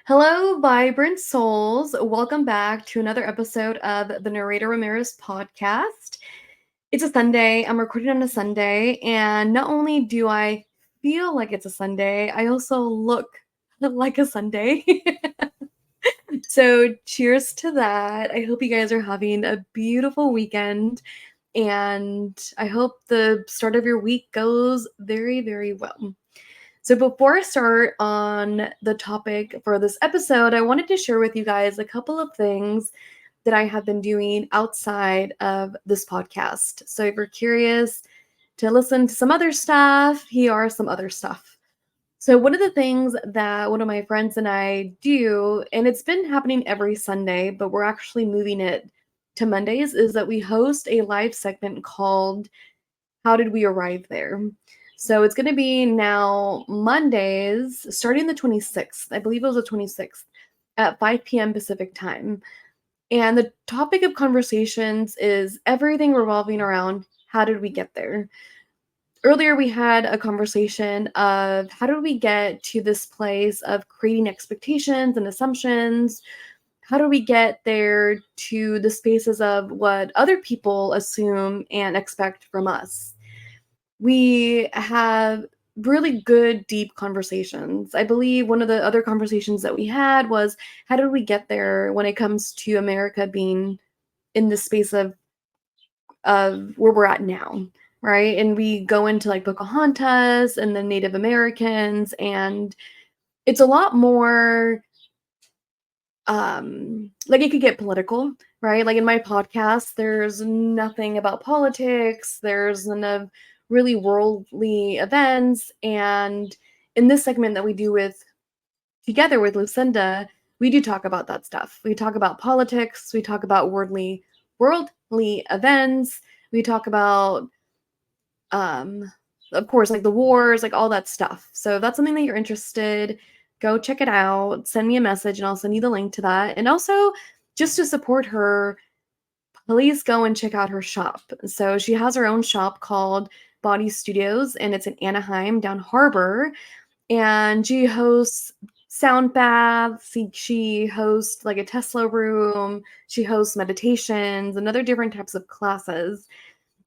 Hello, vibrant souls. Welcome back to another episode of the Narrator Ramirez podcast. It's a Sunday. I'm recording on a Sunday, and not only do I feel like it's a Sunday, I also look like a Sunday. So, cheers to that. I hope you guys are having a beautiful weekend, and I hope the start of your week goes very, very well. So before I start on the topic for this episode, I wanted to share with you guys a couple of things that I have been doing outside of this podcast. So if you're curious to listen to some other stuff, here are some other stuff. So one of the things that one of my friends and I do, and it's been happening every Sunday, but we're actually moving it to Mondays, is that we host a live segment called How Did We Arrive There? So it's going to be now Mondays, starting the 26th. I believe it was the 26th at 5 p.m. Pacific time. And the topic of conversations is everything revolving around how did we get there? Earlier, we had a conversation of how did we get to this place of creating expectations and assumptions? How do we get there to the spaces of what other people assume and expect from us? We have really good, deep conversations. I believe one of the other conversations that we had was how did we get there when it comes to America being in the space of where we're at now, right? And we go into like Pocahontas and the Native Americans, and it's a lot more like it could get political, right? Like in my podcast, there's nothing about politics, there's none of really worldly events. And in this segment that we do with together with Lucinda, we do talk about that stuff. We talk about politics, we talk about worldly events, we talk about um of course like the wars, like all that stuff. So if that's something that you're interested, go check it out, send me a message and I'll send you the link to that. And also just to support her, please go and check out her shop. So she has her own shop called Body Studios, and it's in Anaheim down harbor, and she hosts sound baths, she hosts like a Tesla room, she hosts meditations and other different types of classes.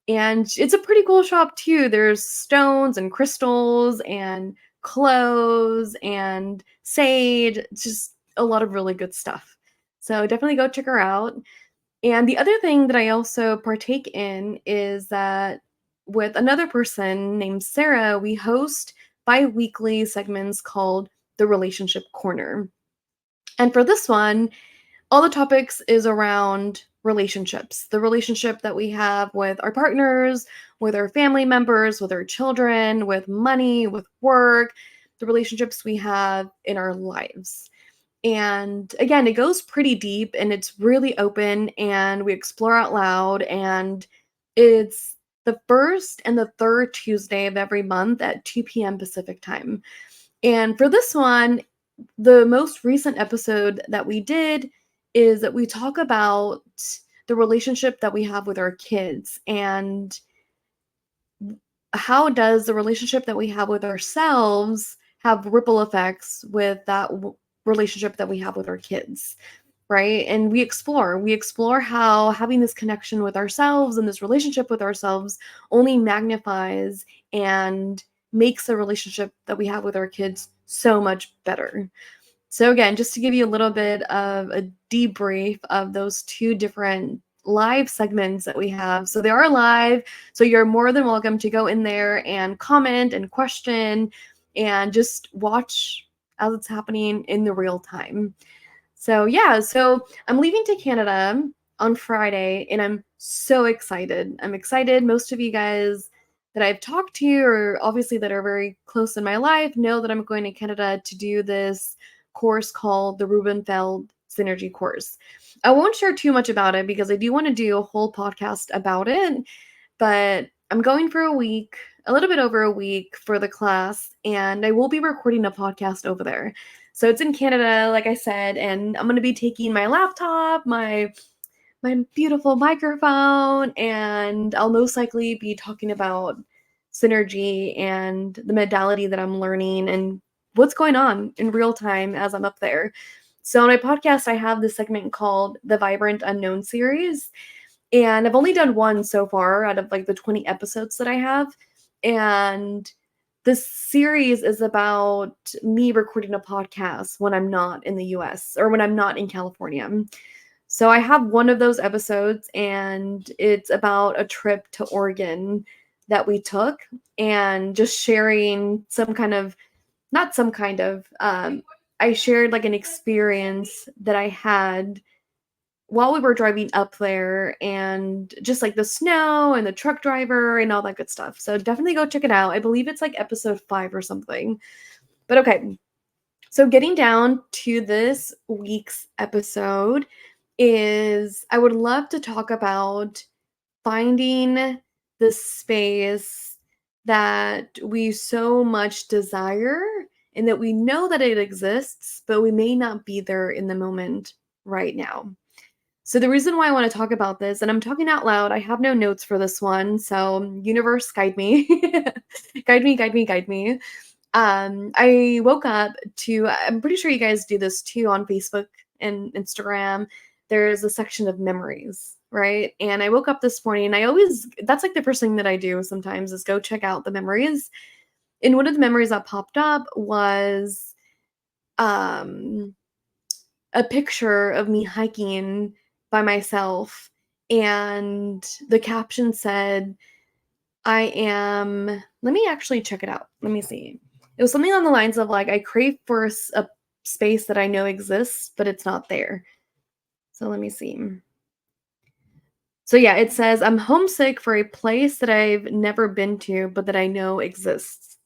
And it's a pretty cool shop too. There's stones and crystals and clothes and sage. It's just a lot of really good stuff. So definitely go check her out. And the other thing that I also partake in is that with another person named Sarah, we host bi-weekly segments called the Relationship Corner. And for this one, all the topics is around relationships, the relationship that we have with our partners, with our family members, with our children, with money, with work, the relationships we have in our lives. And again, it goes pretty deep and it's really open and we explore out loud. And it's the first and the third Tuesday of every month at 2 p.m. Pacific time. And for this one, the most recent episode that we did is that we talk about the relationship that we have with our kids and how does the relationship that we have with ourselves have ripple effects with that relationship that we have with our kids, right? And we explore how having this connection with ourselves and this relationship with ourselves only magnifies and makes the relationship that we have with our kids so much better. So again, just to give you a little bit of a debrief of those two different live segments that we have. So they are live, so you're more than welcome to go in there and comment and question and just watch as it's happening in the real time. So yeah, so I'm leaving to Canada on Friday and I'm so excited. I'm excited. Most of you guys that I've talked to or obviously that are very close in my life know that I'm going to Canada to do this course called the Rubenfeld Synergy course. I won't share too much about it because I do want to do a whole podcast about it, but I'm going for a week, a little bit over a week for the class, and I will be recording a podcast over there. So it's in Canada, like I said, and I'm going to be taking my laptop, my beautiful microphone, and I'll most likely be talking about synergy and the modality that I'm learning and what's going on in real time as I'm up there. So on my podcast, I have this segment called the Vibrant Unknown series. And I've only done one so far out of like the 20 episodes that I have. And this series is about me recording a podcast when I'm not in the US or when I'm not in California. So I have one of those episodes, and it's about a trip to Oregon that we took and just sharing some kind of, not some kind of, I shared like an experience that I had while we were driving up there, and just like the snow and the truck driver and all that good stuff. So definitely go check it out. I believe it's like episode 5 or something. But okay. So getting down to this week's episode is I would love to talk about finding the space that we so much desire and that we know that it exists, but we may not be there in the moment right now. So the reason why I want to talk about this, and I'm talking out loud, I have no notes for this one, so universe, guide me. Guide me, guide me, guide me. I woke up to, I'm pretty sure you guys do this too on Facebook and Instagram. There's a section of memories, right? And I woke up this morning, and that's like the first thing that I do sometimes is go check out the memories. And one of the memories that popped up was um a picture of me hiking by myself, and the caption said, let me actually check it out. Let me see. It was something on the lines of like, I crave for a space that I know exists, but it's not there. So let me see. So yeah, it says, I'm homesick for a place that I've never been to, but that I know exists.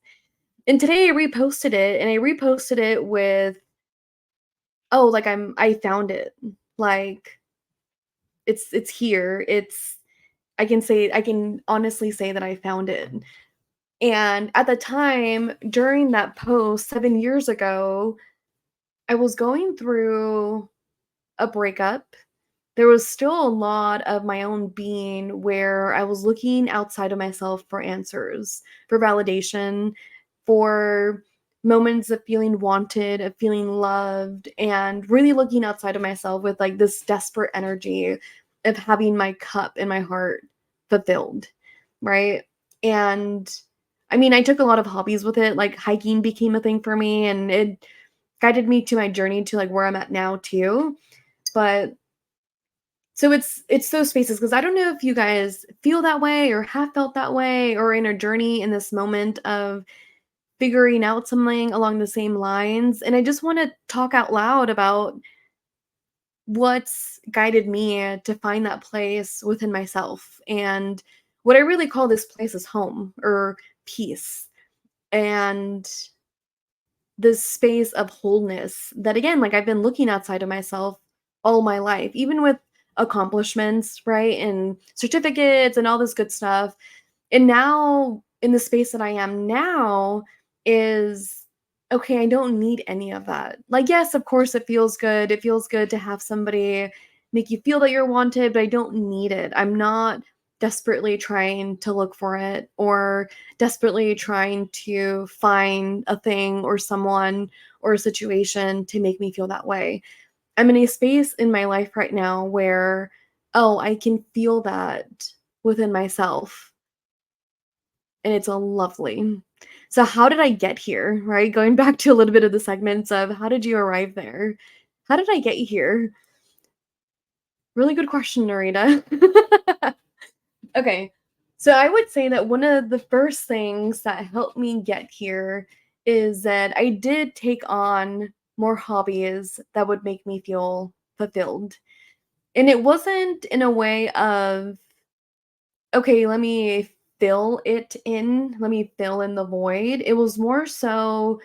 And today I reposted it, and I reposted it with, oh, like I found it. Like it's here. I can honestly say that I found it. And at the time, during that post 7 years ago, I was going through a breakup. There was still a lot of my own being where I was looking outside of myself for answers, for validation, for moments of feeling wanted, of feeling loved, and really looking outside of myself with like this desperate energy of having my cup in my heart fulfilled, right? And I mean, I took a lot of hobbies with it, like hiking became a thing for me, and it guided me to my journey to like where I'm at now too. But so it's those spaces, because I don't know if you guys feel that way or have felt that way or in a journey in this moment of figuring out something along the same lines. And I just want to talk out loud about what's guided me to find that place within myself. And what I really call this place is home or peace. And this space of wholeness that, again, like I've been looking outside of myself all my life, even with accomplishments, right? And certificates and all this good stuff. And now in the space that I am now is okay, I don't need any of that. Like, yes, of course it feels good. It feels good to have somebody make you feel that you're wanted, but I don't need it. I'm not desperately trying to look for it or desperately trying to find a thing or someone or a situation to make me feel that way. I'm in a space in my life right now where, oh, I can feel that within myself, and it's a lovely. So how did I get here, right? Going back to a little bit of the segments of how did you arrive there? How did I get here? Really good question, Narita. Okay. So I would say that one of the first things that helped me get here is that I did take on more hobbies that would make me feel fulfilled. And it wasn't in a way of, okay, let me fill it in, let me fill in the void. It was more so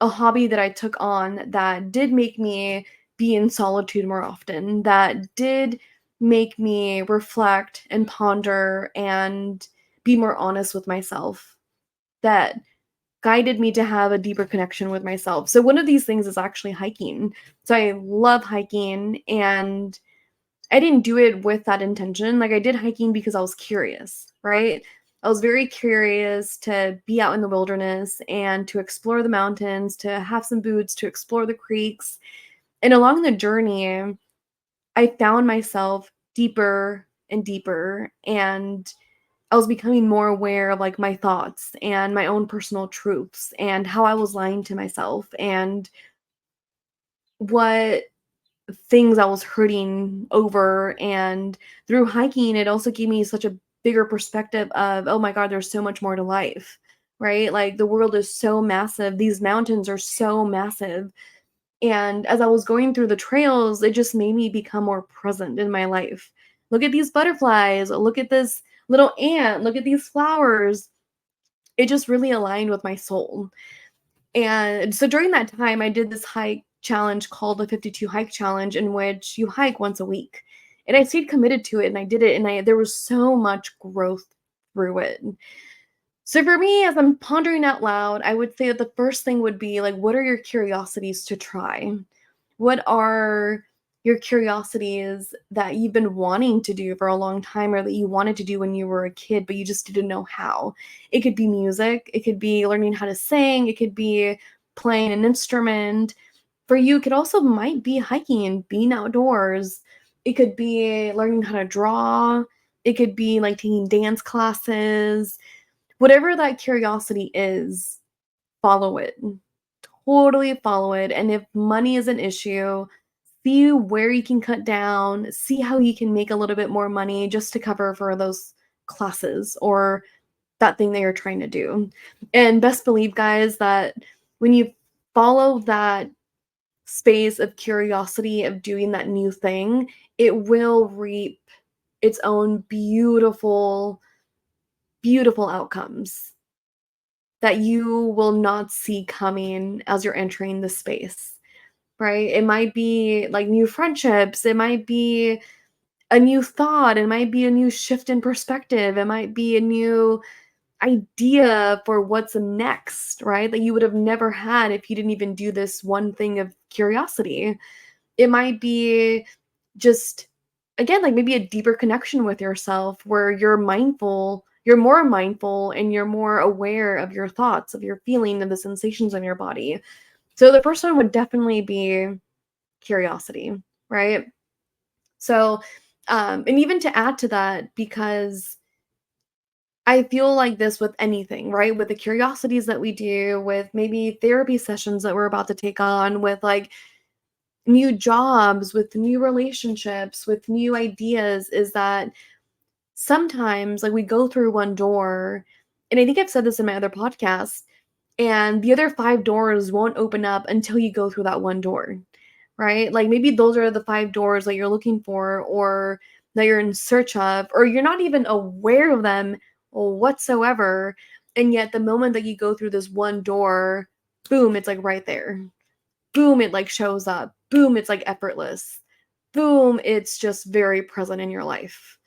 a hobby that I took on that did make me be in solitude more often, that did make me reflect and ponder and be more honest with myself, that guided me to have a deeper connection with myself. So one of these things is actually hiking. So I love hiking, and I didn't do it with that intention. Like I did hiking because I was curious, right? I was very curious to be out in the wilderness and to explore the mountains, to have some boots, to explore the creeks. And along the journey, I found myself deeper and deeper, and I was becoming more aware of like my thoughts and my own personal truths and how I was lying to myself and what things I was hurting over. And through hiking, it also gave me such a bigger perspective of, oh my God, there's so much more to life, right? Like the world is so massive. These mountains are so massive. And as I was going through the trails, it just made me become more present in my life. Look at these butterflies. Look at this little ant. Look at these flowers. It just really aligned with my soul. And so during that time, I did this hike challenge called the 52 hike challenge, in which you hike once a week. And I stayed committed to it and I did it, and there was so much growth through it. So for me, as I'm pondering out loud, I would say that the first thing would be like, what are your curiosities to try? What are your curiosities that you've been wanting to do for a long time, or that you wanted to do when you were a kid, but you just didn't know how? It could be music, it could be learning how to sing, it could be playing an instrument. For you, it could also might be hiking and being outdoors. It could be learning how to draw. It could be like taking dance classes. Whatever that curiosity is, follow it. Totally follow it. And if money is an issue, see where you can cut down, see how you can make a little bit more money just to cover for those classes or that thing that you're trying to do. And best believe, guys, that when you follow that space of curiosity of doing that new thing, it will reap its own beautiful, beautiful outcomes that you will not see coming as you're entering the space, right? It might be like new friendships, it might be a new thought, it might be a new shift in perspective, it might be a new idea for what's next, right? That you would have never had if you didn't even do this one thing of curiosity. It might be just, again, like maybe a deeper connection with yourself where you're more mindful and you're more aware of your thoughts, of your feeling, of the sensations in your body. So the first one would definitely be curiosity, right? So, and even to add to that, because I feel like this with anything, right? With the curiosities that we do, with maybe therapy sessions that we're about to take on, with like new jobs, with new relationships, with new ideas, is that sometimes like we go through one door, and I think I've said this in my other podcast, and the other 5 doors won't open up until you go through that one door, right? Like maybe those are the 5 doors that you're looking for, or that you're in search of, or you're not even aware of them whatsoever. And yet the moment that you go through this one door, boom, it's like right there. Boom, it like shows up. Boom, it's like effortless. Boom, it's just very present in your life.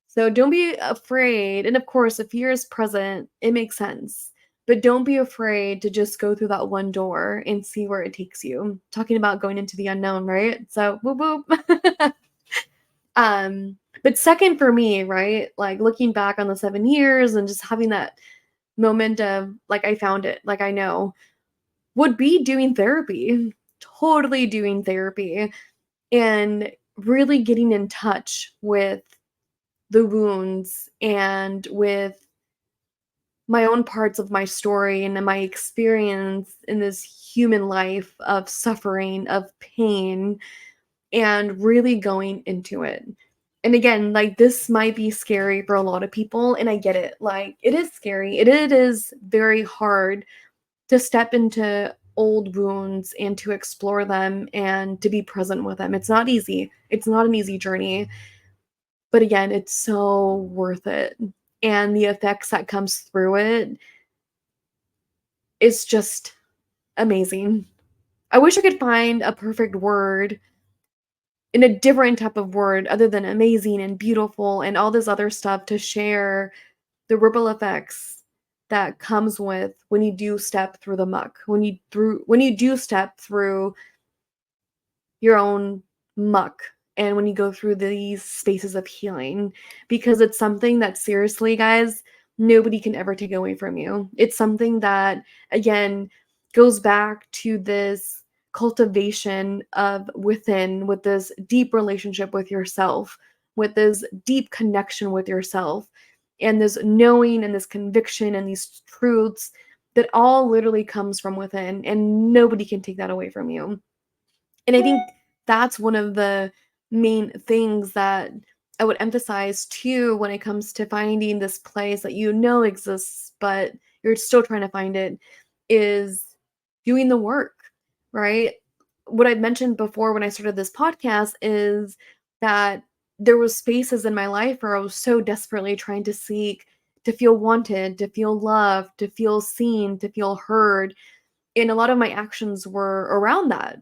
So don't be afraid. And of course, if fear is present, it makes sense. But don't be afraid to just go through that one door and see where it takes you. Talking about going into the unknown, right? So whoop whoop. But second for me, right? Like looking back on the 7 years and just having that moment of like I found it, like I know, would be doing therapy. Totally doing therapy and really getting in touch with the wounds and with my own parts of my story and my experience in this human life of suffering, of pain, and really going into it. And again, like this might be scary for a lot of people, and I get it. Like it is scary. It is very hard to step into old wounds and to explore them and to be present with them. It's not easy. It's not an easy journey. But again, it's so worth it. And the effects that comes through it is just amazing. I wish I could find a perfect word in a different type of word other than amazing and beautiful and all this other stuff to share the ripple effects that comes with when you do step through the muck, when you do step through your own muck and when you go through these spaces of healing, because it's something that seriously, guys, nobody can ever take away from you. It's something that, again, goes back to this cultivation of within, with this deep relationship with yourself, with this deep connection with yourself, and this knowing and this conviction and these truths that all literally comes from within, and nobody can take that away from you. And I think that's one of the main things that I would emphasize too when it comes to finding this place that you know exists, but you're still trying to find it, is doing the work, right? What I mentioned before when I started this podcast is that there was spaces in my life where I was so desperately trying to seek to feel wanted, to feel loved, to feel seen, to feel heard. And a lot of my actions were around that,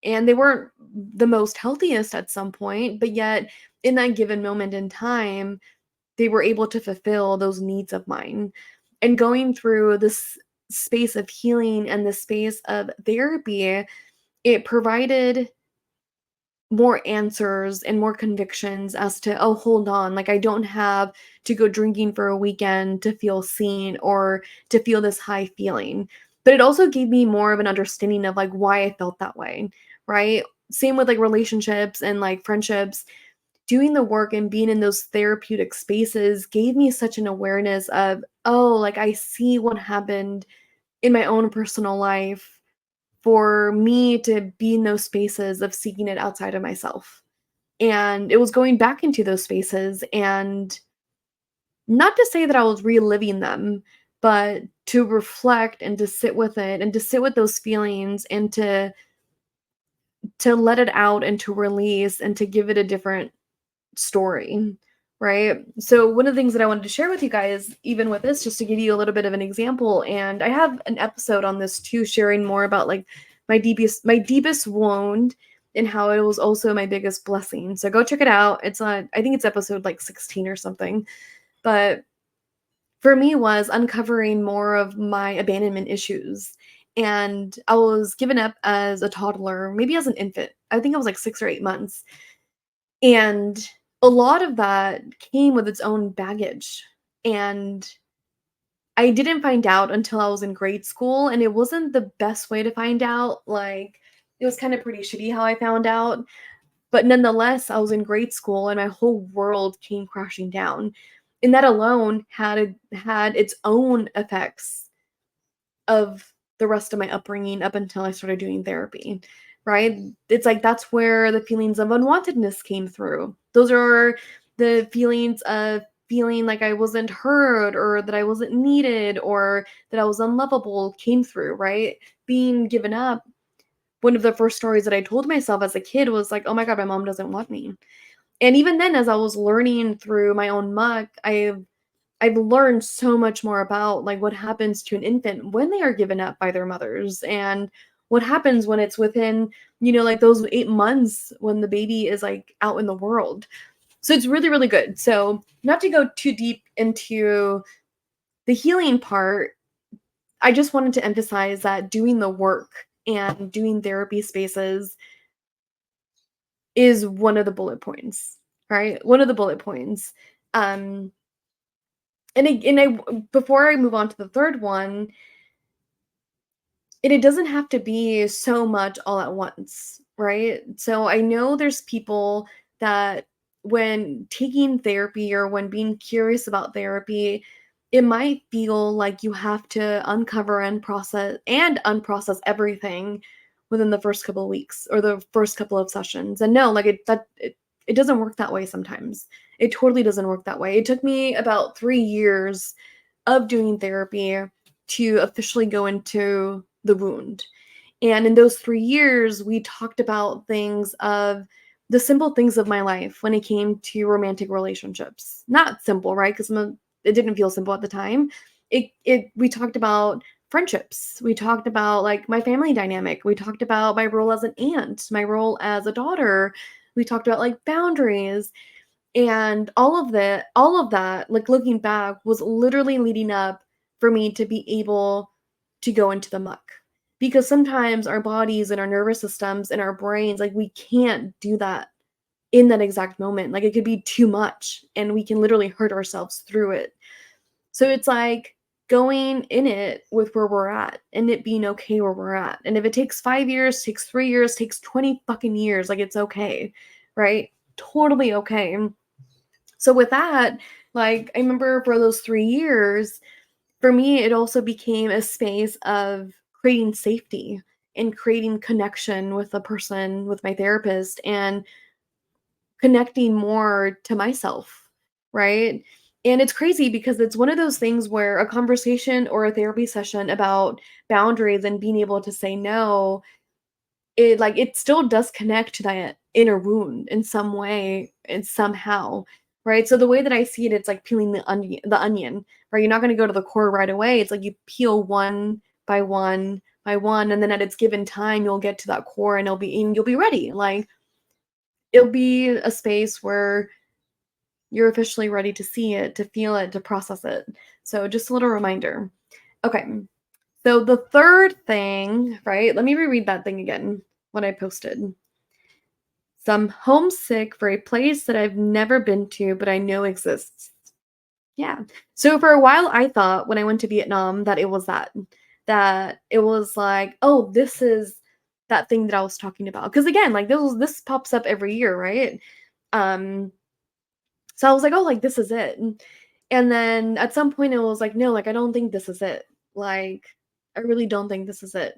and they weren't the most healthiest at some point, but yet in that given moment in time, they were able to fulfill those needs of mine. And going through this space of healing and the space of therapy, it provided more answers and more convictions as to, oh, hold on, like I don't have to go drinking for a weekend to feel seen or to feel this high feeling. But it also gave me more of an understanding of like why I felt that way, right? Same with like relationships and like friendships. Doing the work and being in those therapeutic spaces gave me such an awareness of, oh, like I see what happened in my own personal life for me to be in those spaces of seeking it outside of myself. And it was going back into those spaces, and not to say that I was reliving them, but to reflect and to sit with it and to sit with those feelings and to let it out and to release and to give it a different story, right? So one of the things that I wanted to share with you guys, even with this, just to give you a little bit of an example, and I have an episode on this too, sharing more about like my deepest wound and how it was also my biggest blessing. So go check it out. It's on, I think it's episode like 16 or something. But for me was uncovering more of my abandonment issues. And I was given up as a toddler, maybe as an infant. I think I was like 6 or 8 months. And a lot of that came with its own baggage. And I didn't find out until I was in grade school, and it wasn't the best way to find out. Like, it was kind of pretty shitty how I found out. But nonetheless, I was in grade school and my whole world came crashing down. And that alone had its own effects of the rest of my upbringing up until I started doing therapy, right? It's like that's where the feelings of unwantedness came through. Those are the feelings of feeling like I wasn't heard or that I wasn't needed or that I was unlovable came through, right? Being given up. One of the first stories that I told myself as a kid was like, "Oh my god, my mom doesn't want me." And even then as I was learning through my own muck, I've learned so much more about like what happens to an infant when they are given up by their mothers and what happens when it's within, like those 8 months when the baby is like out in the world. So it's really, really good. So not to go too deep into the healing part, I just wanted to emphasize that doing the work and doing therapy spaces is one of the bullet points, right? One of the bullet points. Um, and I before I move on to the third one, and it doesn't have to be so much all at once, right? So I know there's people that when taking therapy or when being curious about therapy, it might feel like you have to uncover and unprocess everything within the first couple of weeks or the first couple of sessions. And no, like it doesn't work that way sometimes. It totally doesn't work that way. It took me about 3 years of doing therapy to officially go into the wound. And in those 3 years, we talked about things of the simple things of my life when it came to romantic relationships. Not simple, right? Because it didn't feel simple at the time. We talked about friendships. We talked about like my family dynamic. We talked about my role as an aunt, my role as a daughter. We talked about like boundaries. And all of that, like looking back, was literally leading up for me to be able to go into the muck. Because sometimes our bodies and our nervous systems and our brains, like we can't do that in that exact moment. Like it could be too much and we can literally hurt ourselves through it. So it's like going in it with where we're at and it being okay where we're at. And if it takes 5 years, takes 3 years, takes 20 fucking years, like it's okay, right? Totally okay. So with that, like I remember for those 3 years, for me it also became a space of creating safety and creating connection with the person, with my therapist, and connecting more to myself, right? And it's crazy because it's one of those things where a conversation or a therapy session about boundaries and being able to say no, it still does connect to that inner wound in some way and somehow, right? So the way that I see it, it's like peeling the onion, right? You're not going to go to the core right away. It's like you peel one by one by one, and then at its given time, you'll get to that core, and you'll be ready. Like it'll be a space where you're officially ready to see it, to feel it, to process it. So just a little reminder. Okay. So the third thing, right? Let me reread that thing again, what I posted. So I'm homesick for a place that I've never been to, but I know exists. Yeah. So for a while, I thought when I went to Vietnam that it was that it was like, oh, this is that thing that I was talking about. Because again, like this pops up every year, right? Um, So I was like, "Oh, like, this is it." And then at some point, it was like, "No, like, I don't think this is it. Like, I really don't think this is it."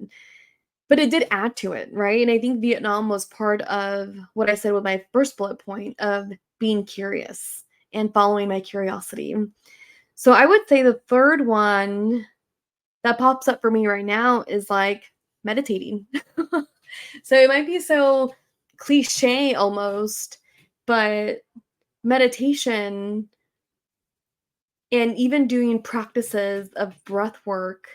But it did add to it, right? And I think Vietnam was part of what I said with my first bullet point of being curious and following my curiosity. So I would say the third one that pops up for me right now is, like, meditating. So it might be so cliche almost, but meditation and even doing practices of breath work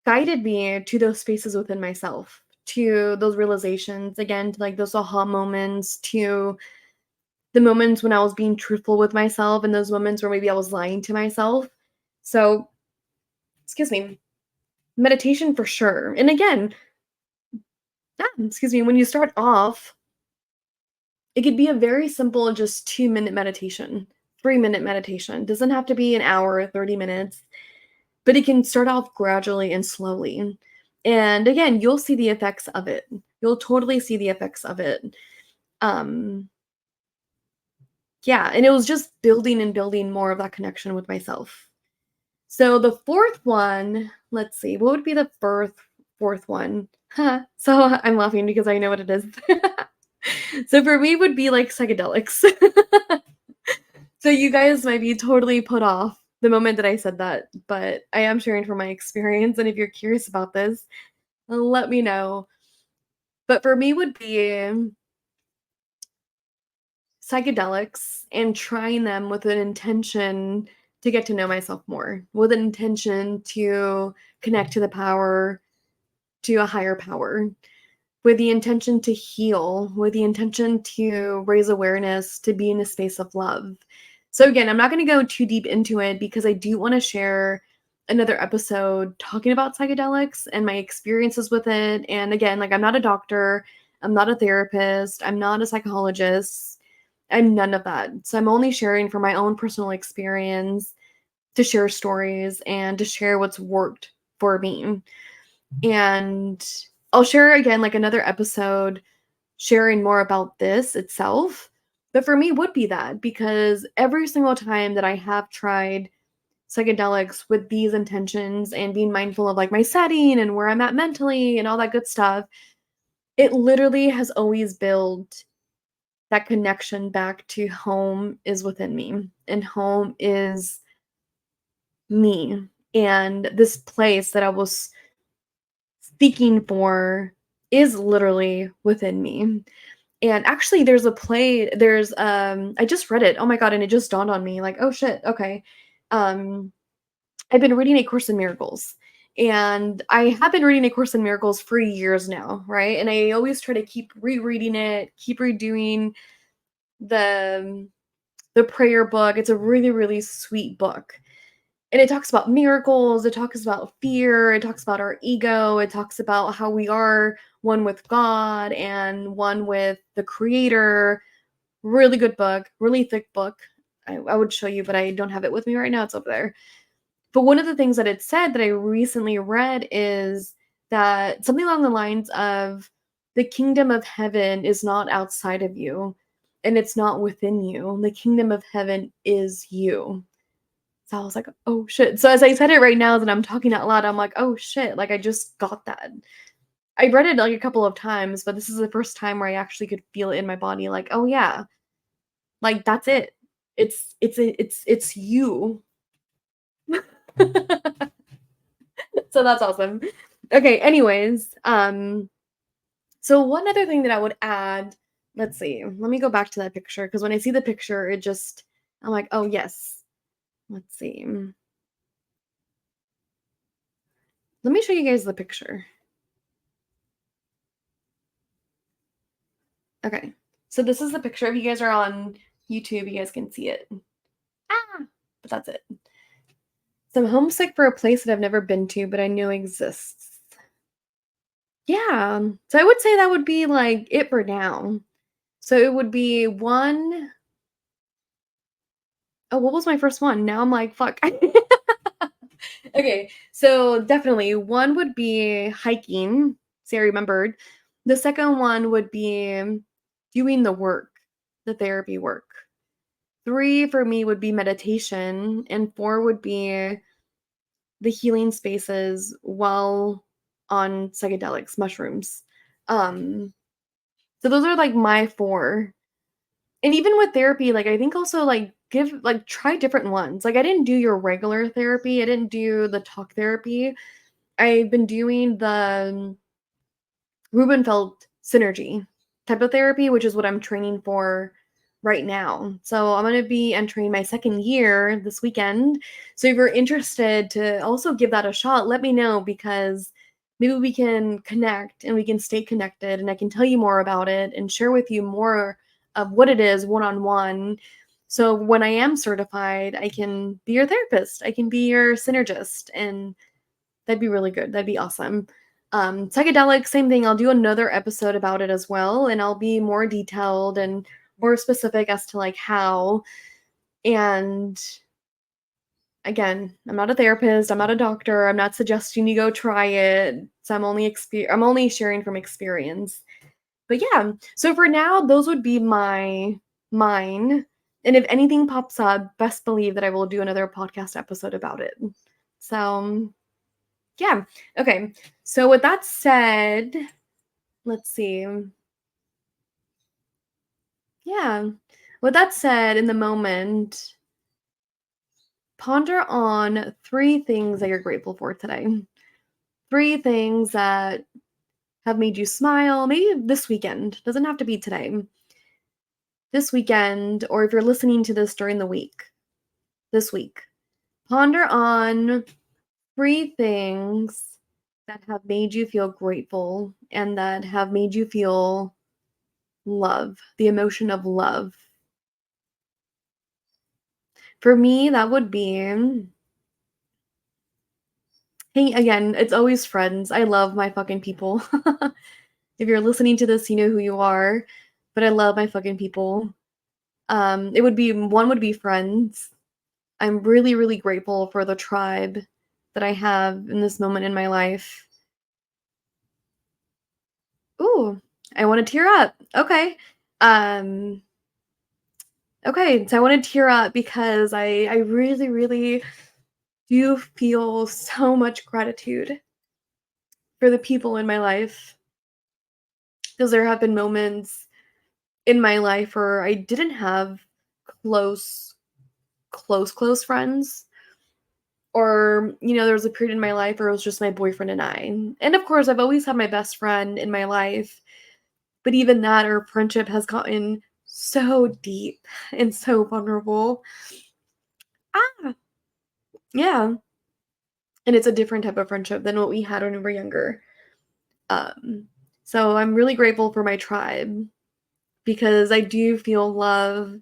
guided me to those spaces within myself, to those realizations, again, to like those aha moments, to the moments when I was being truthful with myself and those moments where maybe I was lying to myself. So, excuse me, meditation for sure. And again, excuse me, when you start off, it could be a very simple, just 2-minute meditation, 3-minute meditation. Doesn't have to be an hour or 30 minutes. But it can start off gradually and slowly. And again, you'll see the effects of it. You'll totally see the effects of it. Um, yeah, and it was just building and building more of that connection with myself. So the fourth one, let's see, what would be the fourth one? Huh. So I'm laughing because I know what it is. So for me would be like psychedelics. So you guys might be totally put off the moment that I said that, but I am sharing from my experience, and if you're curious about this, let me know. But for me would be psychedelics and trying them with an intention to get to know myself more, with an intention to connect to the power, to a higher power, with the intention to heal, with the intention to raise awareness, to be in a space of love. So again, I'm not going to go too deep into it because I do want to share another episode talking about psychedelics and my experiences with it. And again, like I'm not a doctor, I'm not a therapist, I'm not a psychologist, I'm none of that. So I'm only sharing from my own personal experience to share stories and to share what's worked for me. And I'll share again like another episode sharing more about this itself. But for me would be that because every single time that I have tried psychedelics with these intentions and being mindful of like my setting and where I'm at mentally and all that good stuff, it literally has always built that connection back to home is within me and home is me. And this place that I was seeking for is literally within me. And actually I just read it. Oh my god, and it just dawned on me like, "Oh shit, okay." Um I've been reading A Course in Miracles. And I have been reading A Course in Miracles for years now, right? And I always try to keep rereading it, keep redoing the the prayer book. It's a really, really sweet book. And it talks about miracles, it talks about fear, it talks about our ego, it talks about how we are one with God and one with the creator. Really good book, really thick book. I would show you, but I don't have it with me right now. It's over there. But one of the things that it said that I recently read is that something along the lines of the kingdom of heaven is not outside of you and it's not within you. The kingdom of heaven is you. So I was like, oh shit. So as I said it right now that I'm talking out loud, I'm like, oh shit, like I just got that. I read it like a couple of times, but this is the first time where I actually could feel it in my body, like, oh yeah, like that's it. It's you. So that's awesome. Okay, anyways, so one other thing that I would add, let's see. Let me go back to that picture because when I see the picture, I'm like, "Oh, yes." Let's see. Let me show you guys the picture. Okay. So this is the picture. If you guys are on YouTube, you guys can see it. Ah, but that's it. So I'm homesick for a place that I've never been to, but I know exists. Yeah. So I would say that would be like it for now. So it would be one oh, what was my first one? Now I'm like, fuck. Okay, so definitely one would be hiking. See, I remembered. The second one would be doing the work, the therapy work. Three for me would be meditation, and four would be the healing spaces while on psychedelics, mushrooms. Um, so those are like my four. And even with therapy, like I think also like try different ones. Like I didn't do your regular therapy. I didn't do the talk therapy. I've been doing the Rubenfeld synergy type of therapy, which is what I'm training for right now. So I'm going to be entering my second year this weekend. So if you're interested to also give that a shot, let me know because maybe we can connect and we can stay connected and I can tell you more about it and share with you more of what it is one on one. So when I am certified, I can be your therapist, I can be your synergist, and that'd be really good. That'd be awesome. Psychedelic, same thing. I'll do another episode about it as well, and I'll be more detailed and more specific as to like how. And again, I'm not a therapist. I'm not a doctor. I'm not suggesting you go try it. So I'm only sharing from experience. But yeah, so for now, those would be mine. And if anything pops up, best believe that I will do another podcast episode about it. So yeah. Okay. So with that said, let's see. Yeah. With that said, in the moment, ponder on three things that you're grateful for today. Three things that have made you smile, maybe this weekend. Doesn't have to be today. This weekend, or if you're listening to this during the week, this week. Ponder on three things that have made you feel grateful and that have made you feel love, the emotion of love. For me, that would be hey, again, it's always friends. I love my fucking people. If you're listening to this, you know who you are, but I love my fucking people. It would be one would be friends. I'm really, really grateful for the tribe that I have in this moment in my life. Ooh, I want to tear up. Okay. Um, okay, so I want to tear up because I really, really do feel so much gratitude for the people in my life. Because there have been moments in my life where I didn't have close, close friends. Or, there was a period in my life where it was just my boyfriend and I. And of course, I've always had my best friend in my life. But even that, our friendship has gotten so deep and so vulnerable. Ah, yeah. And it's a different type of friendship than what we had when we were younger. Um, so I'm really grateful for my tribe because I do feel love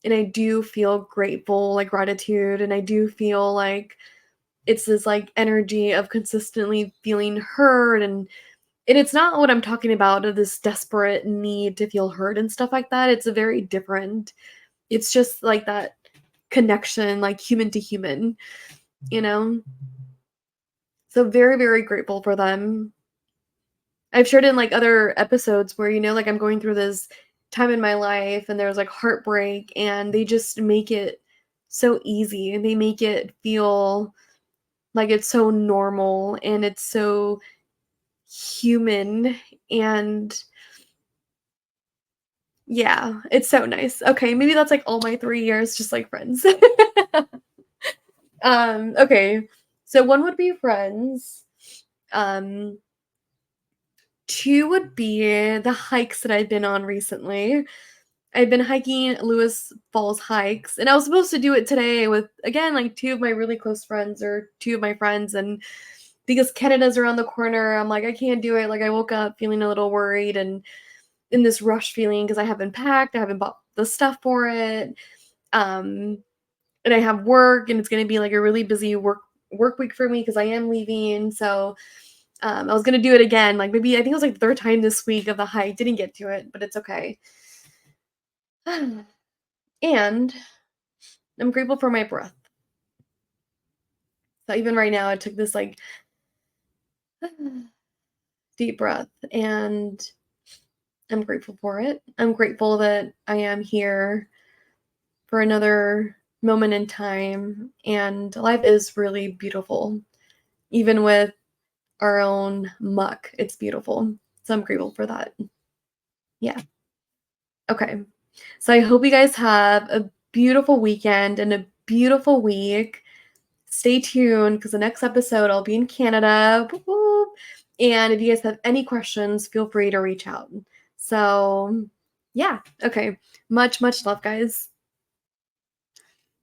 and I do feel grateful, like gratitude, and I do feel like it's this like energy of consistently feeling heard and it's not what I'm talking about of this desperate need to feel heard and stuff like that. It's a very different. It's just like that connection, like human to human, you know? So very, very grateful for them. I've shared in like other episodes where, like I'm going through this time in my life and there's like heartbreak and they just make it so easy and they make it feel like it's so normal and it's so human and yeah, it's so nice. Okay, maybe that's like all my 3 years just like friends. Okay. So one would be friends. Um, two would be the hikes that I've been on recently. I've been hiking Lewis Falls hikes, and I was supposed to do it today with again like two of my really close friends or two of my friends, and because Canada's around the corner, I'm like I can't do it. Like I woke up feeling a little worried and in this rush feeling because I haven't packed, I haven't bought the stuff for it. Um, and I have work and it's going to be like a really busy work week for me because I am leaving. So I was going to do it again. Like maybe I think it was like the third time this week of the hike. Didn't get to it, but it's okay. And I'm grateful for my breath. So even right now, I took this like deep breath and I'm grateful for it. I'm grateful that I am here for another moment in time. And life is really beautiful, even with our own muck. It's beautiful. So I'm grateful for that. Yeah. Okay. So I hope you guys have a beautiful weekend and a beautiful week. Stay tuned because the next episode I'll be in Canada. Whoop, whoop. And if you guys have any questions, feel free to reach out. So, yeah. Okay. Much, much love, guys.